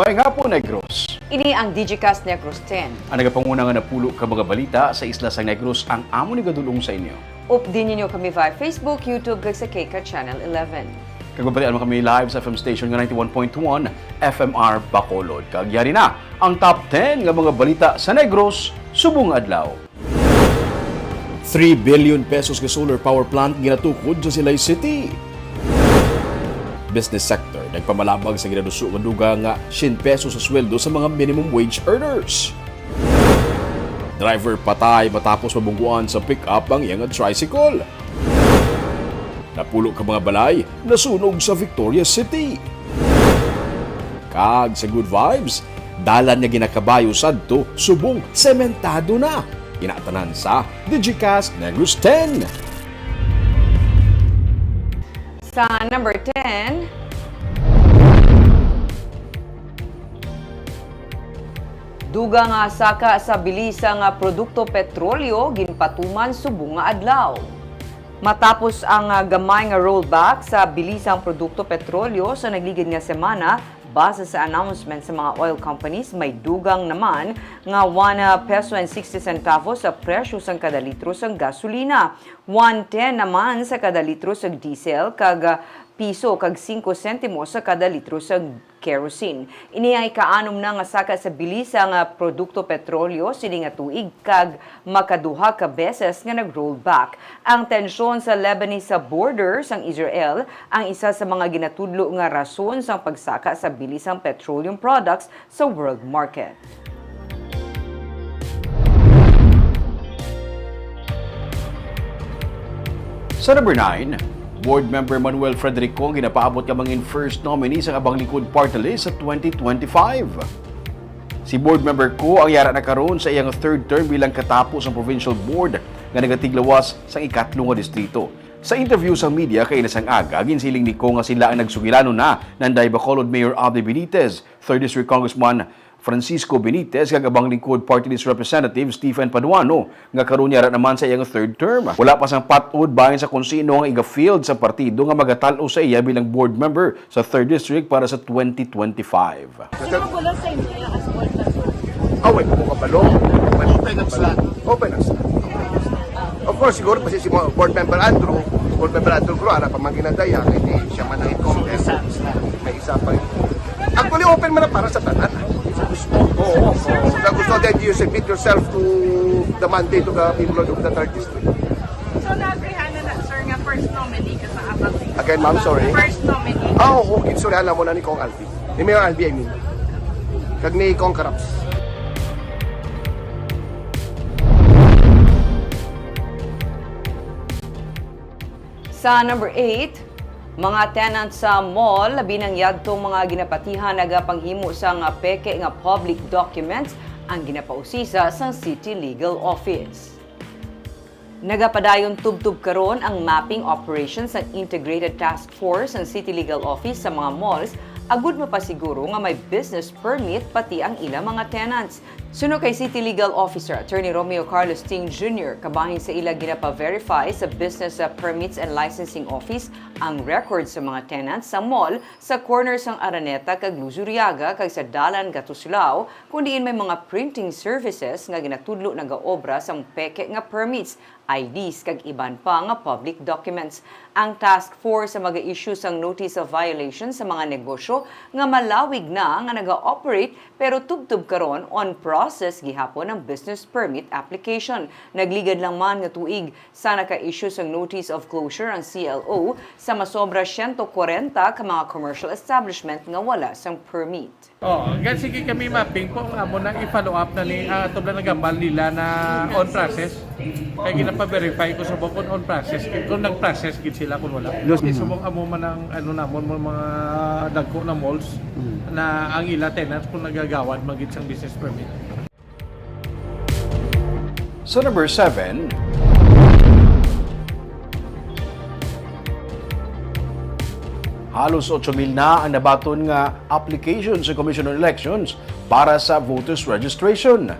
Maayong hapon, Negros. Ini ang Digicast Negros X. Ang nagapanguna nga napulo ka mga balita sa isla sa Negros ang amo ni gadulong sa inyo. Updin ninyo kami via Facebook, YouTube, kag sa KK Channel 11. Kagubalian mo kami live sa FM station nga 91.1 FMR Bacolod. Kagyari na ang top 10 nga mga balita sa Negros subong adlaw. 3 billion pesos ka solar power plant ginatukod sa Silay City. Business sector nagpamalabag sa ginaduso nga duga nga 100 pesos sa sweldo sa mga minimum wage earners. Driver patay matapos mabungguan sa pick-up ang iyang tricycle. Napulo ka mga balay nasunog sa Victoria City. Kag sa good vibes, dalan nga ginakabayo sadto subong sementado na. Inatanan sa Digicast Negros X. Sa number 10, duga nga saka sa bilisang produkto petrolyo ginpatuman subong nga adlaw. Matapos ang gamay nga rollback sa bilisang produkto petrolyo sa nagligid nga semana, base sa announcement sa mga oil companies, may dugang naman nga 1 peso and 60 centavos sa presyo sang kada litro sang gasolina, 1.10 naman sa kada litro sang diesel, kag piso kag 5 sentimo sa kada litro sa kerosene. Ini ay kaanom na nga saka sa bilisang produkto petrolyo sini nga tuig kag makaduha ka beses nga nag-roll back. Ang tensyon sa Lebanese sa border sang Israel ang isa sa mga ginatudlo nga rason sang pagsaka sa bilisang petroleum products sa world market. Sa number 9, Board Member Manuel Frederico ang ginapaabot ka mangin first nominee sa Abang Likod Party List sa 2025. Si Board Member ko ang yara na karon sa iyang third term bilang katapos ng Provincial Board nga nagatiglawas sa ikatlong nga distrito. Sa interview sa media kay Inasang Aga, ginsiling ni ko nga sila ang nagsugilano na ng Bacolod Mayor Abdi Benitez, 3rd District Congressman Francisco Benitez, kag Abang Lingkod Party List Representative Stephen Paduano nga karon yara naman sa iyang third term. Wala pa sang patud bahin sa kung sino ang iga-field sa partido nga magatalo sa iya bilang board member sa 3rd District para sa 2025. Sino magulang sa inyo as board member? Wait po kabalo. Open ang slot. Open ang slot. Of course, siguro kasi si board member Andrew Cruz, para pamangkin na daya, hindi siya man ang contest. May isa pa rin. Actually, open man na para sa tanan. Oo. Kung gusto that you submit yourself to the mandate of the people of the 3rd District. So, nagrihanan na, sir, nga first nominee ka sa Abang. Again, ma'am, sorry. First nominee. Okay. Sorry, alam mo na ni Kong Albi. Ni Mayor Albi, I mean. Kag ni Kong Karaps. Sa number 8, mga tenants sa mall, labi ng yadtong mga ginapatihan nagapanghimo sa nga peke nga public documents ang ginapausisa sa City Legal Office. Nagapadayon tubtub karon ang mapping operations ng Integrated Task Force ng City Legal Office sa mga malls, agud mapasiguro nga may business permit pati ang ilang mga tenants. Suno kay City Legal Officer Attorney Romeo Carlos Ting Jr., kabahin sa ila ginapa-verify sa Business Permits and Licensing Office ang records sa mga tenants sa mall sa corners ng Araneta kag Luzuriaga kag sa Dalan Gatuslao, kundiin may mga printing services nga ginatudlo nagaobra sa peke nga permits, IDs kag iban pa nga public documents. Ang task force sa mag-issue sang notice of violation sa mga negosyo nga malawig na nga naga-operate pero tubtub karon on process gihapon ang business permit application. Nagligad lang man nga tuig sa naka-issue sang notice of closure ang CLO sa masobra 140 ka mga commercial establishment nga wala sang permit. Sige kami mapping kung amo na i-follow up na ni tubla na gambal nila na on process. Kaya ginapa-verify ko sa bukod on process. Kung nag-process gid sila kung wala. Subong amo man ang namon mga dagko na malls na ang ila tenants kung nagagawad magit sang business permit. Sa number 7, halos 8,000 na ang nabaton nga application sa Commission on Elections para sa voters registration.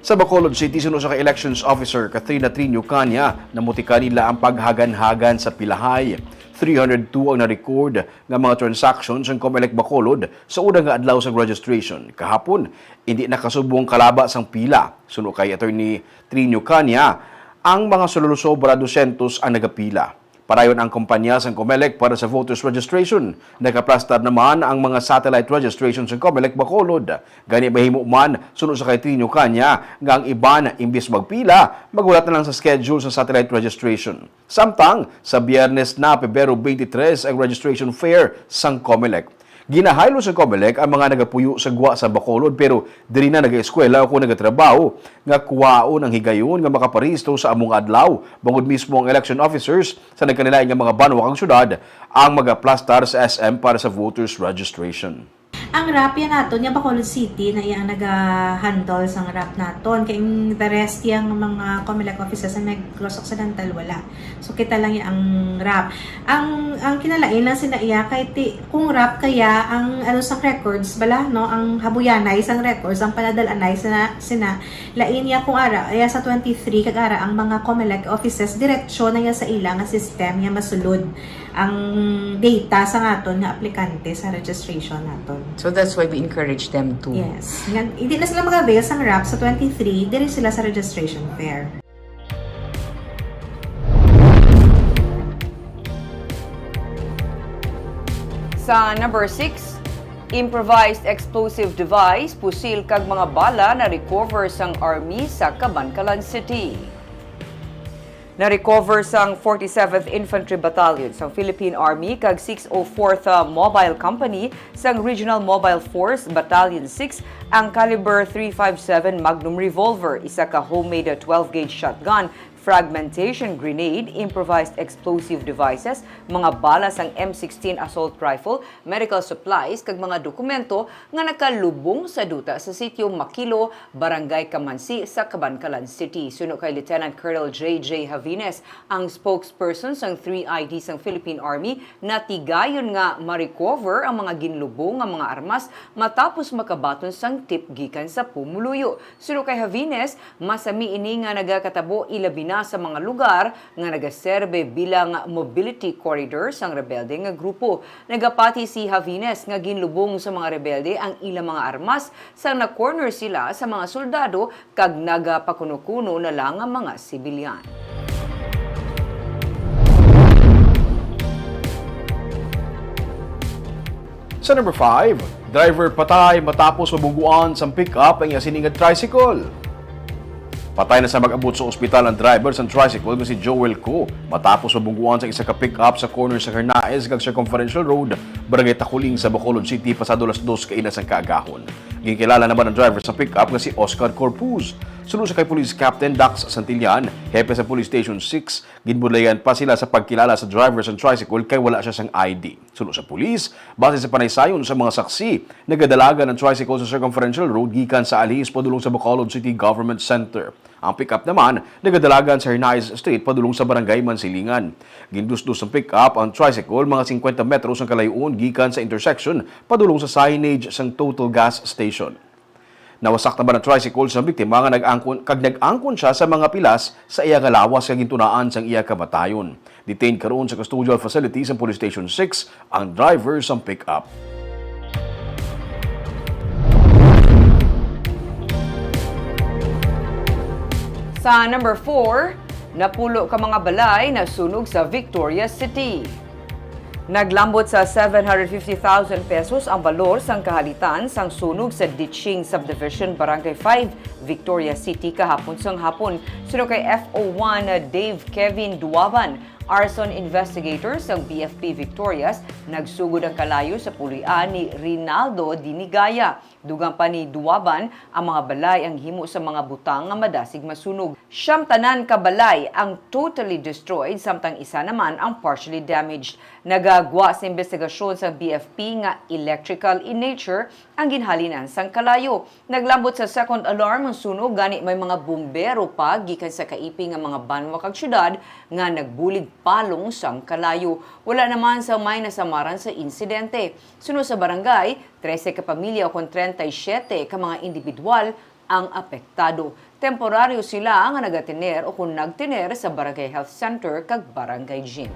Sa Bacolod City, suno sa Elections Officer Katrina Trinio Kanya na mutika nila ang paghagan-hagan sa pilahay. 302 ang na-record nga mga transactions ang Comelec Bacolod sa unang nga adlaw sa registration. Kahapon, hindi nakasubong kalaba sang pila. Suno kay Attorney Trinio Kanya, ang mga sulusobra 200 ang nagapila. Parayon ang kumpanya sa Comelec para sa voters registration. Nakaplastar naman ang mga satellite registration sa Comelec Bacolod. Gani mahimo man sunod sa kay Trinio Kanya nga ang iban imbis magpila, magulat na lang sa schedule sa satellite registration. Samtang sa Biyernes na Pebrero 23 ang registration fair sang Comelec. Ginahaylo sa Comelec ang mga nagapuyo sa gwa sa Bacolod pero diri na nag-eskwela o kung nagatrabaho nga kuwaon ang higayon nga makaparehistro sa among adlaw. Bangod mismo ang election officers sa nagkanilain nga mga banwa kang syudad ang magaplastar sa SM para sa voters registration. Ang rap yan naton, yung Bacolod City na iyang nag-handle sa rap naton. Kaya the rest yung mga Comelec officers na Negros Occidental wala. So kita lang yung ang rap. Ang kinalain lang sina iya kay kung rap kaya ang ano sa records bala no, ang habuyanay sang records ang panadalanay sina lain niya kung ara aya sa 23 kag ara ang mga Comelec officers diretsyo na ya sa ilang system ya masulod ang data sa naton nga aplikante sa registration naton. So that's why we encourage them to. Yes. Hindi na sila mag-avail sa RAP sa 23, diri sila sa registration fair. Sa number 6, improvised explosive device, pusil kag mga bala na recover sang army sa Cabancalan City. Na-recover sang 47th Infantry Battalion sang Philippine Army kag 604th Mobile Company sang Regional Mobile Force Battalion 6 ang caliber .357 Magnum Revolver, isa ka homemade 12-gauge shotgun, fragmentation grenade, improvised explosive devices, mga balas ang M16 assault rifle, medical supplies, kag mga dokumento nga nakalubong sa duta sa sitio Makilo, Barangay Kamansi sa Cabancalan City. Suno kay Lieutenant Colonel J.J. Javines, ang spokesperson sang 3ID sang Philippine Army, na tigayon nga ma-recover ang mga ginlubong nga mga armas matapos makabaton sang tip gikan sa pumuluyo. Suno kay Javines, masami ini nga nagakatabo ilabi na sa mga lugar nga nagaserbe bilang mobility corridor sang rebelde nga grupo. Nagapati si Javines nga ginlubong sa mga rebelde ang ilang mga armas sang na-corner sila sa mga soldado kag nagapakuno-kuno na lang ang mga sibilyan. Sa number 5, driver patay matapos mabuguan sa pick-up ang yasiningad tricycle. Patay na sa mag-abot sa ospital ang driver sa tricycle nga si Joel Co matapos mabungguan sa isa ka pick-up sa corner sa Hernaez kag Circumferential Road, Barangay Takuling sa Bacolod City pasado alas 2 kainas ang kaagahon. Ginkilala naman ang driver sa pick-up nga si Oscar Corpuz. Sunod sa kay Police Captain Dax Santillan, hepe sa Police Station 6, ginbudlayan pa sila sa pagkilala sa driver sa tricycle kay wala siya sang ID. Sunod sa police, base sa panaysayon sa mga saksi, nagadalaga ng tricycle sa Circumferential Road gikan sa Alis padulong sa Bacolod City Government Center. Ang pick-up naman, nagadalagan sa Hernaez Street padulong sa Barangay Mansilingan. Gindusdos ang pick-up ang tricycle mga 50 metros ang kalayuan gikan sa intersection padulong sa signage sang Total Gas Station. Nawasak naman ang tricycle sa biktima nga nag-angkon siya sa mga pilas sa iya nga lawas kag gintunaan sang iya kamatayon. Detained karon sa custodial facility sa Police Station 6 ang driver sa pick-up. Sa number 4, napulo ka mga balay na sunog sa Victoria City. Naglambot sa 750,000 pesos ang balor sang kahalitan sang sunog sa Ditching Subdivision, Barangay 5, Victoria City kahapon sang hapon. Sunog kay FO1 Dave Kevin Duaban, arson investigator sa BFP Victorias, nagsugod ang kalayo sa pulian ni Rinaldo Dinigaya. Dugang pa ni Duaban, ang mga balay ang himo sa mga butang nga madasig masunog. Siyam tanan ka balay ang totally destroyed, samtang isa naman ang partially damaged. Nagagwa sa investigasyon sa BFP nga electrical in nature ang ginhalinan sang kalayo. Naglambot sa second alarm ang sunog, gani may mga bumbero pa gikan sa kaiping nga mga banwa kag syudad nga nagbulig palong sang kalayo. Wala naman sa may nasamaran sa insidente. Sunod sa barangay, 13 ka pamilya o 37 ka mga individual ang apektado. Temporaryo sila nga nagatiner o kung nagtiner sa Barangay Health Center kag Barangay Gym.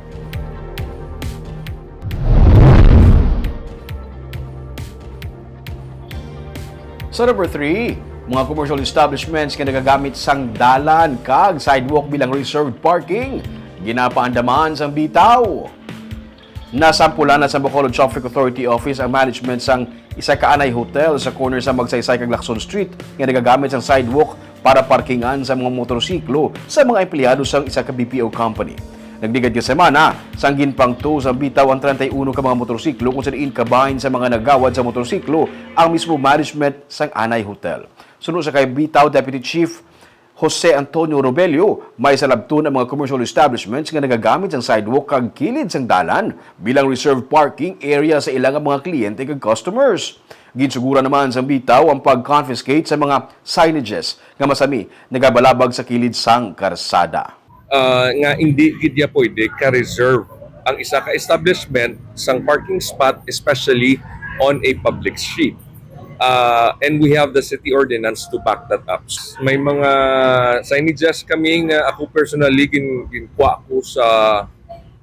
Sa number 3, mga commercial establishments nga nagagamit sang dalan kag sidewalk bilang reserved parking, ginapaandaman sang bitaw. Nasampulan na sa Bacolod Traffic Authority Office ang management sang isa ka anay hotel sa corner sa Magsaysay kag Lacson Street nga nagagamit sang sidewalk para parkingan sa mga motorsiklo sa mga empleyado sang isa ka BPO company. Nagdigad ka semana, sanggin pang to sa bitaw ang 31 ka mga motorsiklo kung saan kabahin sa mga nagawad sa motorsiklo ang mismo management sang anay hotel. Sunod sa kay bitaw Deputy Chief Jose Antonio Robelio, may salabton ang mga commercial establishments nga nagagamit ang sidewalk kag kilid sang dalan bilang reserved parking area sa ilang mga kliyente kag customers. Ginsugura naman sa bitaw ang pag-confiscate sa mga signages nga masami nagabalabag sa kilid sang karsada. Nga hindi gidya pwede ka-reserve ang isa ka establishment sang parking spot, especially on a public street. And we have the city ordinance to back that up. May mga signages kami nga ako personally ginkuha ko sa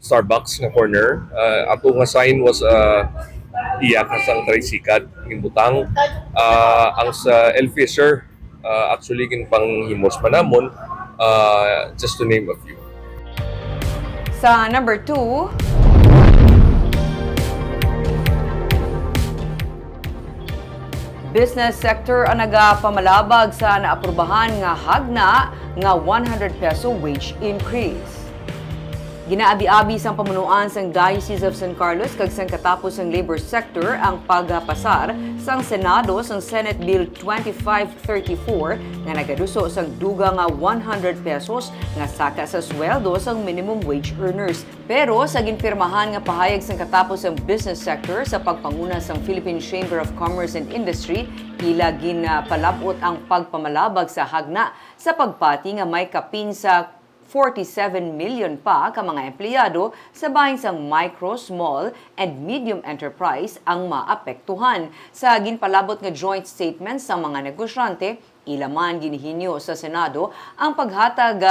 Starbucks na corner. Ato nga sign was iyakas ang tricycad ginbutang. Ang sa El Fisher actually ginpanghimos pa namon, just to name a few. Sa number 2, business sector ang nagapamalabag sa naaprubahan nga hagna nga 100 peso wage increase. Ginaabi-abi sang pamunuan sang Diocese of San Carlos kag sang katapos sang labor sector ang pagpasar sang Senado sang Senate Bill 2534 nga nagaduso sang duga nga 100 pesos nga saka sa sweldo sang minimum wage earners. Pero sa ginpirmahan nga pahayag sang katapos sang business sector sa pagpanguna sang Philippine Chamber of Commerce and Industry, ila ginapalabot ang pagpamalabag sa hagna sa pagpati nga may kapin sa 47 million pa ka mga empleyado sa bahin sang micro, small, and medium enterprise ang maapektuhan. Sa ginpalabot nga joint statement sa mga negosyante, ilaman ginihinyo sa Senado ang paghatag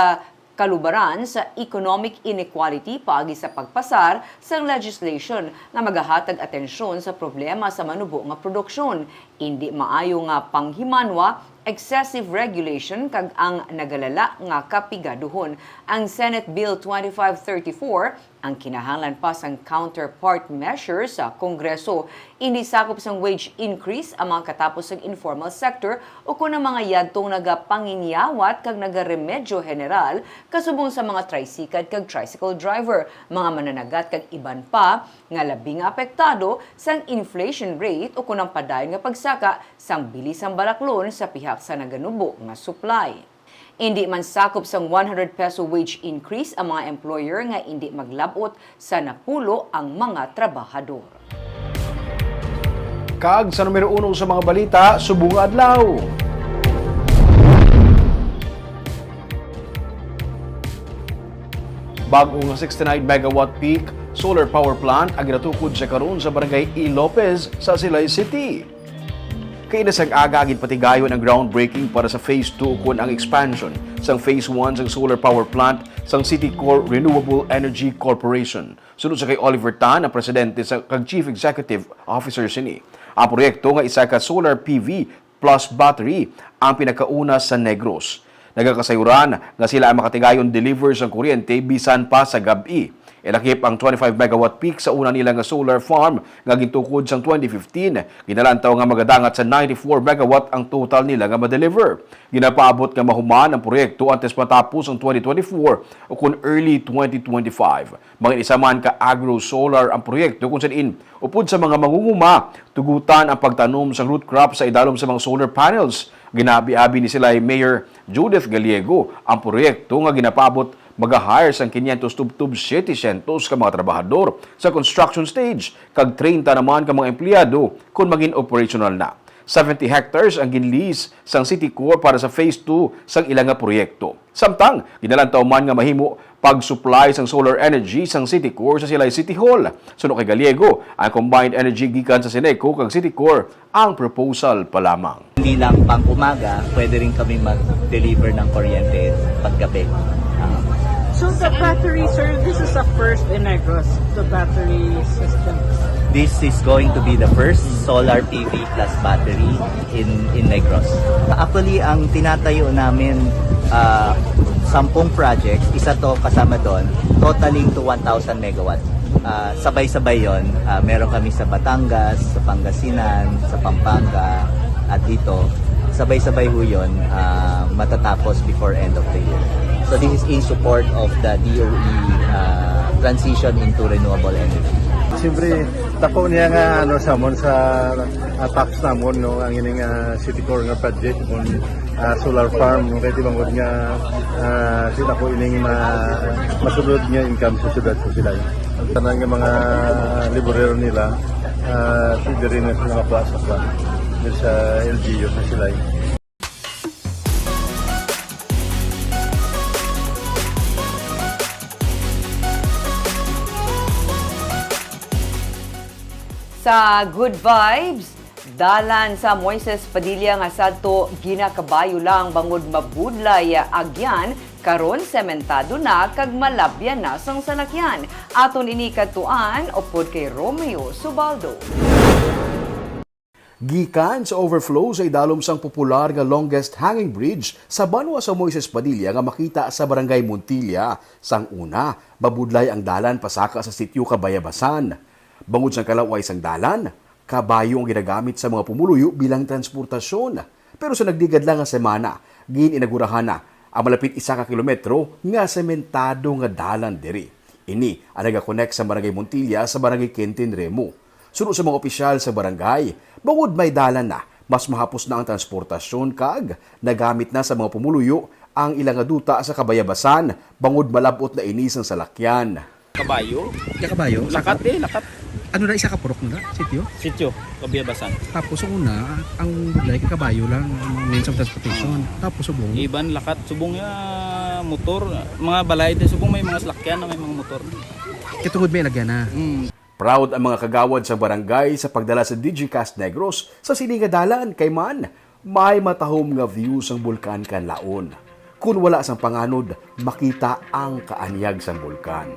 kalubaran sa economic inequality paagi sa pagpasar sa legislation nga magahatag atensyon sa problema sa manubo nga produksyon. Hindi maayo nga panghimanwa, excessive regulation kag ang nagalala nga kapigaduhon. Ang Senate Bill 2534 ang kinahanglan pa sang counterpart measures sa Kongreso. Hindi sakop sang wage increase ang mga katapos ng informal sector o kung ang mga yadtong nagapanginyawat kag nagaremedyo general kasubong sa mga tricycad kag tricycle driver, mga mananagat kag iban pa nga labing apektado sang inflation rate o kung ang padayon nga pagsaka sang bilis ang balaklon sa pihak sa naganubo nga supply. Hindi man sakop sang 100 peso wage increase ang mga employer nga hindi maglabot sa napulo ang mga trabahador. Kag sa numero 1 sa mga balita, subong adlaw. Bagong 69 megawatt peak solar power plant ang ginatukod sa karon sa barangay E. Lopez sa Silay City. Kainasag agagin patigayon ang groundbreaking para sa Phase 2 kun ang expansion sang Phase 1 sang solar power plant sang City Core Renewable Energy Corporation. Sunod sa kay Oliver Tan, ang presidente sa kag Chief Executive Officer sini. Ang proyekto nga isa ka solar PV plus battery ang pinakauna sa Negros. Nagakasayuran nga sila ang makatigayon deliver sang kuryente bisan pa sa gabi. Ilakip ang 25 megawatt peak sa una nila nga solar farm nga gitukod sang 2015. Ginalantaw nga magadangat sa 94 megawatt ang total nila nga ma-deliver. Ginapaabot nga mahuman ang proyekto antes matapos ang 2024 o kung early 2025. Mga isa man ka agro-solar ang proyekto kung saan upod sa mga mangunguma, tugutan ang pagtanom sa root crop sa idalom sa mga solar panels. Ginabi-abi ni sila Mayor Judith Gallego ang proyekto nga ginapabot mag-hire sang 500 tub 700 ka mga trabahador sa construction stage kag 30 naman ka mga empleyado kung maging operational na. 70 hectares ang ginlease sang City Corps para sa Phase 2 sang ilang nga proyekto. Samtang, ginalantaw man nga mahimo pag-supply sang solar energy sang City Corps sa Silay City Hall. Suno kay Gallego, ang combined energy gikan sa Sineco kag City Corps ang proposal pa lamang. Hindi lang pang umaga, pwede rin kami mag-deliver ng kuryente paggabi. So the battery, sir, this is a first in Negros, the battery system. This is going to be the first solar PV plus battery in Negros. Actually, ang tinatayo namin 10 projects, isa to kasama doon, totaling to 1,000 megawatts. Sabay-sabay yon. Meron kami sa Batangas, sa Pangasinan, sa Pampanga, at dito. Sabay-sabay ho yun, matatapos before end of the year. So this is in support of the DOE transition into renewable energy. Siyempre, tako niya nga samon sa tax namon no ang ining City Core nga project kung solar farm no kay tibangod nga sila ko ining masulod nga income sa syudad sa sila. Ang tanan nga mga liborero nila sige rin sa mga plaza pa sa LGU sa sila. Sa Good Vibes, dalan sa Moises Padilla nga sadto ginakabayo lang bangod mabudlay agyan karon sementado na kag malabyan na sang salakyan. Aton ini kadtuan upod kay Romeo Subaldo. Gikan sa overflow sa idalom sang popular nga longest hanging bridge sa banwa sa Moises Padilla nga makita sa Barangay Montilla. Sang una, mabudlay ang dalan pasaka sa sitio Kabayabasan. Bangod sa kalaway sang dalan, kabayo ang ginagamit sa mga pumuluyo bilang transportasyon. Pero sa nagdigad lang nga semana, gininagurahan na ang malapit 1 kilometro nga sementado nga dalan diri. Ini ang nagakonect sa Barangay Montilla sa Barangay Quintin Remo. Sunod sa mga opisyal sa barangay, bangod may dalan na, mas mahapos na ang transportasyon kag nagamit na sa mga pumuluyo ang ilang duta sa Kabayabasan, bangod malabot na inis ang salakyan. Kabayo? Ya kabayo? Lakat lakat. Ano na isa ka purok na sitio? Sityo, Kabayabasan. Tapos una, ang budlay ka kabayo lang ang means of transportation. Tapos subong. Iban lakat subong motor, mga balay din subong may mga salakyan na may mga motor. Kitungod may lagyan na. Proud ang mga kagawad sa barangay sa pagdala sa Digicast Negros sa siningadalan kay man may matahom nga view sang bulkan kan laon. Kung wala sang panganod, makita ang kaanyag sang bulkan.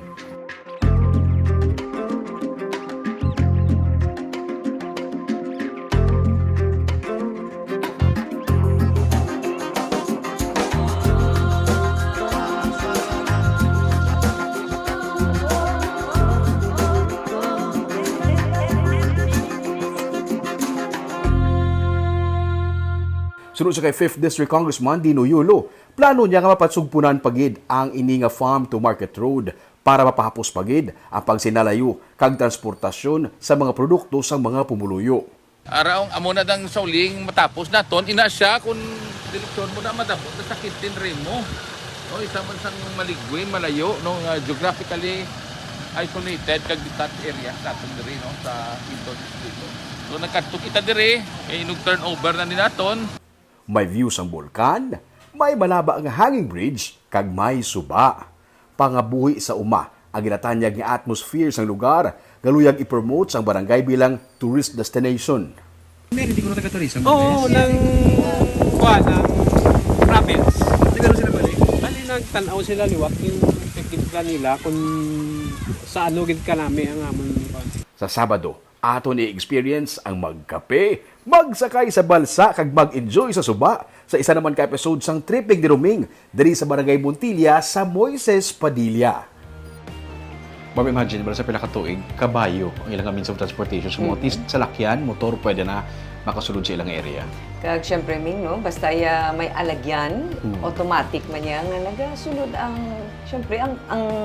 Sunod sa kay 5th District Congressman Dino Yulo, plano niya nga mapatsugpunan pagid ang ini nga farm to market road para mapahapos pagid ang pagsinalayo kag transportasyon sa mga produkto sa mga pumuluyo. Araw amo na dang sauling matapos naton ina siya kung direksyon mo na matapos sa Quintin Remo. No, isa man sang maligwin malayo no geographically isolated kag detached area sa aton diri no sa Quinto Distrito. So nagkadto kita diri kay turnover na ni naton. May view sang bulkan, may malaba nga hanging bridge, kag may suba. Pangabuhi sa uma, ang ginatanyag nga atmosphere sang lugar, galuyag i-promote sang barangay bilang tourist destination. Meron di ko na taga-tourism. Oo, ng province. Nagano sila balik? Bali nagtanaw sila liwat yung technical nila kung sa ano gid kanami ang amon. Sa Sabado, aton i-experience ang magkape, magsakay sa balsa kag mag-enjoy sa suba sa isa naman ka episode sang Tripping Diruming diri sa Barangay Montilla sa Moises Padilla. Imagine ba sa pila ka tuig, kabayo ang ilang means of transportation. So, salakyan, motor, pwede na makasulod sa ilang area. Kag syempre Ming, no, basta may alagyan, automatic man yan nga nagasulod ang syempre ang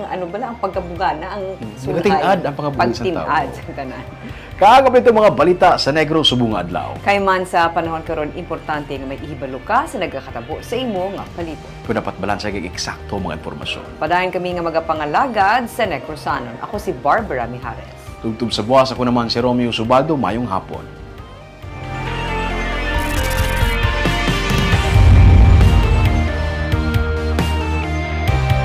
ano bala ang pagkabugana ang sulay. Pagtingad ang pagkabuhi sa tao. Pagtingad sa tanan. Kagabit ang mga balita sa Negros subong adlaw. Kay man sa panahon karon importante nga may ihibalo ka sa nagakatabo sa imo nga palibot. Kung dapat balansa kay eksakto mga impormasyon. Padayon kami nga magapangalagad sa Necrosanon. Ako si Barbara Mijares. Tugtub sa buwas ako naman si Romeo Subaldo, mayong hapon.